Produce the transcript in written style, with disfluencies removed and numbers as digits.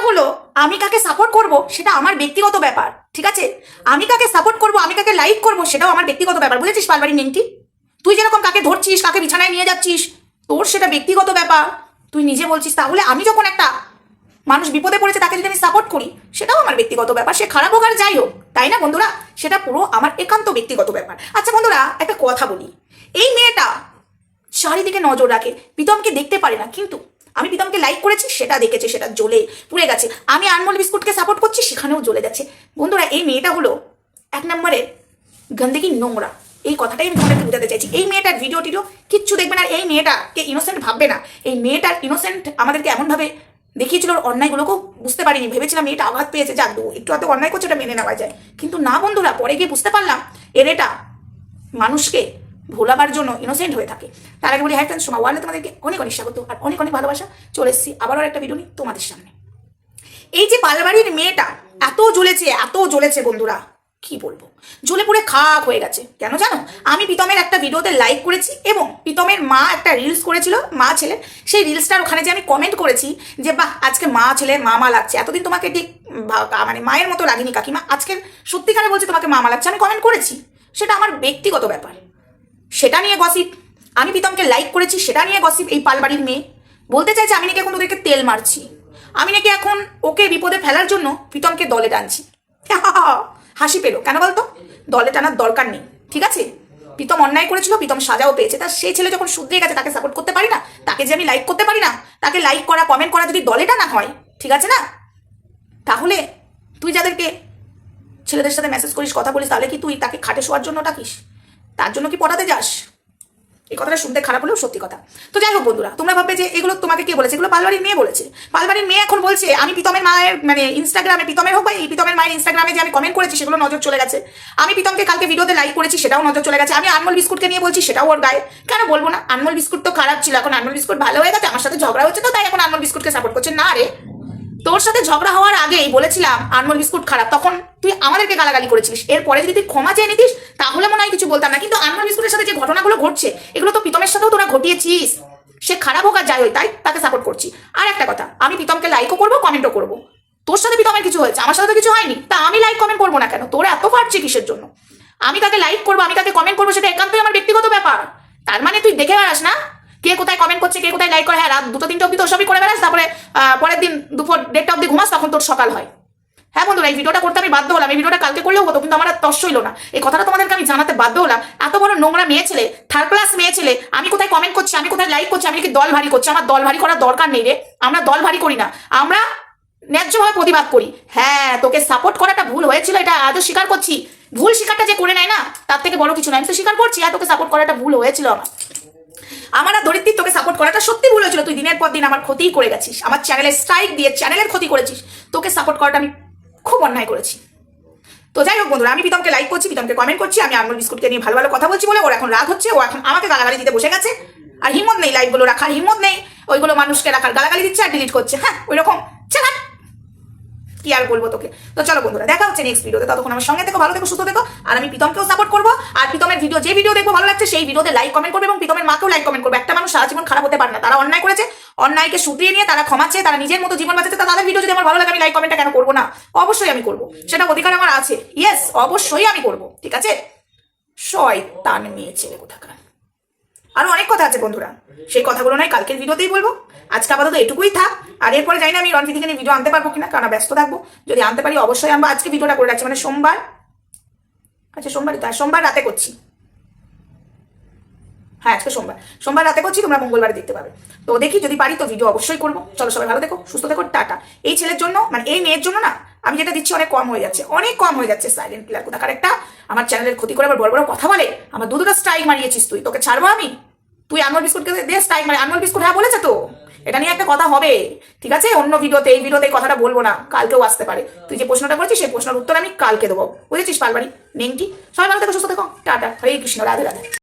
হলো আমি কাকে সাপোর্ট করব সেটা আমার ব্যক্তিগত ব্যাপার, ঠিক আছে? আমি কাকে সাপোর্ট করব, আমি কাকে লাইক করব সেটাও আমার ব্যক্তিগত ব্যাপার, বুঝেছিস পালবাড়ি নেংটি? তুই যেরকম কাকে ধরছিস, কাকে বিছানায় নিয়ে যাচ্ছিস, তোর সেটা ব্যক্তিগত ব্যাপার, তুই নিজে বলছিস। তাহলে আমি যখন একটা মানুষ বিপদে পড়েছে তাকে যদি আমি সাপোর্ট করি সেটাও আমার ব্যক্তিগত ব্যাপার, সে খারাপ হোক আর যাই হোক, তাই না বন্ধুরা? সেটা পুরো আমার একান্ত ব্যক্তিগত ব্যাপার। আচ্ছা বন্ধুরা, একটা কথা বলি, এই মেয়েটা চারিদিকে নজর রাখে, প্রীতমকে দেখতে পারে না, কিন্তু আমি প্রীতমকে লাইক করেছি সেটা দেখেছে, সেটা জ্বলে পুড়ে গেছে। আমি আনমোল বিস্কুটকে সাপোর্ট করছি, সেখানেও জ্বলে যাচ্ছে। বন্ধুরা, এই মেয়েটা হলো এক নম্বরের গন্দেগি, নোংরা। এই কথাটাই আমি তোমাদেরকে বোঝাতে চাইছি। এই মেয়েটার ভিডিও টিডিও কিচ্ছু দেখবে না, এই মেয়েটাকে ইনোসেন্ট ভাববে না। এই মেয়েটার ইনোসেন্ট আমাদেরকে এমনভাবে দেখিয়েছিল, ওর অন্যায়গুলোকেও বুঝতে পারিনি, ভেবেছিলাম মেয়েটা আঘাত পেয়েছে, যাক একটু এত অন্যায় করছে, এটা মেনে নেওয়া যায়। কিন্তু না বন্ধুরা, পরে গিয়ে বুঝতে পারলাম এর এটা মানুষকে ভোলাবার জন্য ইনোসেন্ট হয়ে থাকে। তার আগে বলি, হাই ফ্রেন্ডস, সোমা ওয়ার্ল্ডে তোমাদেরকে অনেক অনেক স্বাগত আর অনেক অনেক ভালোবাসা। চলে এসেছি আবারও একটা ভিডিও নিয়ে তোমাদের সামনে। এই যে পালবাড়ির মেয়েটা এত জ্বলেছে বন্ধুরা, কি বলবো, জ্বলে পুড়ে খাক হয়ে গেছে। কেন জানো? আমি প্রীতমের একটা ভিডিওতে লাইক করেছি এবং প্রীতমের মা একটা রিলস করেছিল, মা ছেলে, সেই রিলসটার ওখানে যে আমি কমেন্ট করেছি যে বাহ, আজকে মা ছেলের মামা লাগছে, এতদিন তোমাকে ঠিক মানে মায়ের মতো লাগেনি কাকিমা, আজকে সত্যিকারে বলছি তোমাকে মামা লাগছে, আমি কমেন্ট করেছি। সেটা আমার ব্যক্তিগত ব্যাপার, সেটা নিয়ে গসিপ। আমি প্রীতমকে লাইক করেছি, সেটা নিয়ে গসিপ। এই পালবাড়ির মেয়ে বলতে চাইছে আমি নাকি এখন ওদেরকে তেল মারছি, আমি নাকি এখন ওকে বিপদে ফেলার জন্য প্রীতমকে দলে টানছি। হাসি পেলো কেন বলতো? দলে টানার দরকার নেই, ঠিক আছে? প্রীতম অন্যায় করেছিল, প্রীতম সাজাও পেয়েছে, তার সেই ছেলে যখন শুধরে গেছে তাকে সাপোর্ট করতে পারি না, তাকে যে আমি লাইক করতে পারি না, তাকে লাইক করা কমেন্ট করা যদি দলে টানা হয়, ঠিক আছে না? তাহলে তুই যাদেরকে ছেলেদের সাথে মেসেজ করিস, কথা বলিস, তাহলে কি তুই তাকে খাটে শোয়ার জন্য ডাকিস? তার জন্য কি পটাতে যাস? এই কথাটা শুনতে খারাপ হলেও সত্যি কথা। তো যাই হোক বন্ধুরা, তোমরা ভাববে যে এগুলো তোমাকে কে বলেছে? এগুলো পালবাড়ির মেয়ে বলেছে। পালবাড়ির মেয়ে এখন বলছে আমি প্রীতমের মায়ের মানে ইনস্টাগ্রামে, প্রীতমের হোক বা এই প্রীতমের মায়ের ইনস্টাগ্রামে যে আমি কমেন্ট করেছি সেগুলো নজর চলে গেছে। আমি প্রীতমকে কালকে ভিডিওতে লাইক করেছি, সেটাও নজর চলে গেছে। আমি আনমোল বিস্কুটকে নিয়ে বলছি, সেটাও ওর গায়ে। কেন বলবো না? আনমোল বিস্কুট তো খারাপ ছিল, এখন আনমোল বিস্কুট ভালো হয়ে গেছে, আমার সাথে ঝগড়া হচ্ছে তো তাই এখন আনমোল বিস্কুটকে সাপোর্ট করছে। না রে, তোর সাথে ঝগড়া হওয়ার আগেই বলেছিলাম আনমোল বিস্কুট খারাপ, তখন তুই আমাদেরকে গালাগালি করেছিলিস। এরপরে যদি তুই ক্ষমা চেয়ে নিতিস তাহলে মনে হয় কিছু বলতাম না। কিন্তু আনমোল বিস্কুটের সাথে যে ঘটনাগুলো ঘটছে এগুলো তো প্রীতমের সাথেও তোরা ঘটিয়েছিস। সে খারাপ হোক আর যাই হোক, তাই তাকে সাপোর্ট করছি। আর একটা কথা, আমি প্রীতমকে লাইকও করবো, কমেন্টও করবো। তোর সাথে প্রীতমের কিছু হয়েছে, আমার সাথে তো কিছু হয়নি, তা আমি লাইক কমেন্ট করবো না কেন? তোরা এত ফাটছে কিসের জন্য? আমি কাকে লাইক করবো, আমি কাকে কমেন্ট করবো, সেটা একান্তই আমার ব্যক্তিগত ব্যাপার। তার মানে তুই দেখে বেড়াস না কে কোথায় কমেন্ট করছে, কে কোথায় লাইক করে। হ্যাঁ, রাত 2-3 অব্দি তো সবই করে বেড়াস, তারপরে পরের দিন দুপুর 1:30 অব্দি ঘুমাস, তখন তোর সকাল হয়। হ্যাঁ বন্ধুরা, এই ভিডিওটা করতে আমি বাধ্য হলাম। এই ভিডিওটা কালকে করলেও হতো, কিন্তু আমার আর তস হইল না। এই কথাটা তোমাদেরকে আমি জানাতে বাধ্য হলাম। এত বড় নোংরা মেয়ে ছেলে, থার্ড ক্লাস মেয়ে ছেলে, আমি কোথায় কমেন্ট করছি, আমি কোথায় লাইক করছি, আমি কি দল ভারী করছি? আমার দল ভারী করার দরকার নেই রে। আমরা দল ভারী করি না, আমরা ন্যায্যভাবে প্রতিবাদ করি। হ্যাঁ, তোকে সাপোর্ট করাটা ভুল হয়েছিল, এটা আজও স্বীকার করছি। ভুল স্বীকারটা যে করে নেয় না, তার থেকে বড় কিছু নয়। আমি তো স্বীকার করছি, আর তোকে সাপোর্ট করাটা ভুল হয়েছিল আমার আর ধরিত্রী, তোকে সাপোর্ট করাটা সত্যি ভুল হয়েছিল। তুই দিনের পর দিন আমার ক্ষতিই করে গেছিস, আমার চ্যানেলে স্ট্রাইক দিয়ে চ্যানেলের ক্ষতি করেছিস। তোকে সাপোর্ট করাটা আমি খুব অন্যায় করেছি। তো যাই হোক বন্ধুরা, আমি প্রীতমকে লাইক করছি, প্রীতমকে কমেন্ট করছি, আমি আনমোল বিস্কুটকে নিয়ে ভালো ভালো কথা বলছি বলে ওর এখন রাগ হচ্ছে, ও এখন আমাকে গালাগালি দিতে বসে গেছে। আর হিম্মত নেই লাইভগুলো রাখার, হিম্মত নেই ওইগুলো মানুষকে রাখার, গালাগালি দিচ্ছে আর ডিলিট করছে। হ্যাঁ, ওই রকম ছেলে, কি আর বলবো তোকে। তো চলো বন্ধুরা, দেখা হচ্ছে নেক্সট ভিডিওতে। ততক্ষণ আমার সঙ্গে থেকো, ভালো থেকো, সুস্থ থেকো। আর আমি প্রীতমকেও সাপোর্ট করবো, আর প্রীতমের ভিডিও যে ভিডিও দেখবো ভালো লাগছে সেই ভিডিওতে লাইক কমেন্ট করবে, এবং প্রীতমের মাকেও লাইক কমেন্ট করবে। একটা মানুষ সারা জীবন খারাপ হতে পারে না, তারা অন্যায় করেছে, অন্যায়কে শুধরিয়ে নিয়ে তারা ক্ষমা চেয়ে তারা নিজের মতো জীবন বাঁচাচ্ছে, তাদের ভিডিও যদি আমার ভালো লাগে আমি লাইক কমেন্টটা কেন করবো না? অবশ্যই আমি করবো, সেটা অধিকার আমার আছে। ইয়েস, অবশ্যই আমি করবো, ঠিক আছে? শয়তান মেয়ে ছেলে কোথাকার। আরো অনেক কথা আছে বন্ধুরা, সেই কথাগুলো নয় কালকের ভিডিওতেই বলবো। আজকে আপাতত এটুকুই থাক। আর এরপরে জানি না আমি রণবীর থেকে ভিডিও আনতে পারবো কিনা, কারণ ব্যস্ত থাকবো। যদি আনতে পারি অবশ্যই আমরা আজকে ভিডিওটা করে রাখছি, মানে সোমবার, আচ্ছা সোমবারই তো, সোমবার রাতে করছি। হ্যাঁ, আজকে সোমবার রাতে করছি, তোমরা মঙ্গলবারে দেখতে পাবে। তো দেখি যদি পারি তো ভিডিও অবশ্যই করবো। চলো সবাই ভালো দেখো, সুস্থ দেখো, টাটা। এই ছেলের জন্য, মানে এই মেয়ের জন্য না, আমি যেটা দিচ্ছি অনেক কম হয়ে যাচ্ছে, অনেক কম হয়ে যাচ্ছে। সাইলেন্ট কিলার কোথাকার একটা, আমার চ্যানেলের ক্ষতি করে আবার বড় বড় কথা বলে, আমার দুটো স্ট্রাইক মারিয়েছিস তুই, তোকে ছাড়বো আমি? তুই আনমোল বিস্কুটকে দিয়ে স্ট্রাইক মানে, আনমোল বিস্কুট হ্যাঁ বলেছে তো, এটা নিয়ে একটা কথা হবে, ঠিক আছে? অন্য ভিডিওতে, এই ভিডিওতে এই কথাটা বলবো না, কালকেও আসতে পারে। তুই যে প্রশ্নটা করেছিস সেই প্রশ্নের উত্তর আমি কালকে দেবো, বুঝেছিস পালবাড়ি নেংটি? সবাই ভালো থেকো, সুস্থ থেকো, টাটা, হরে কৃষ্ণ, রাধে রাধে।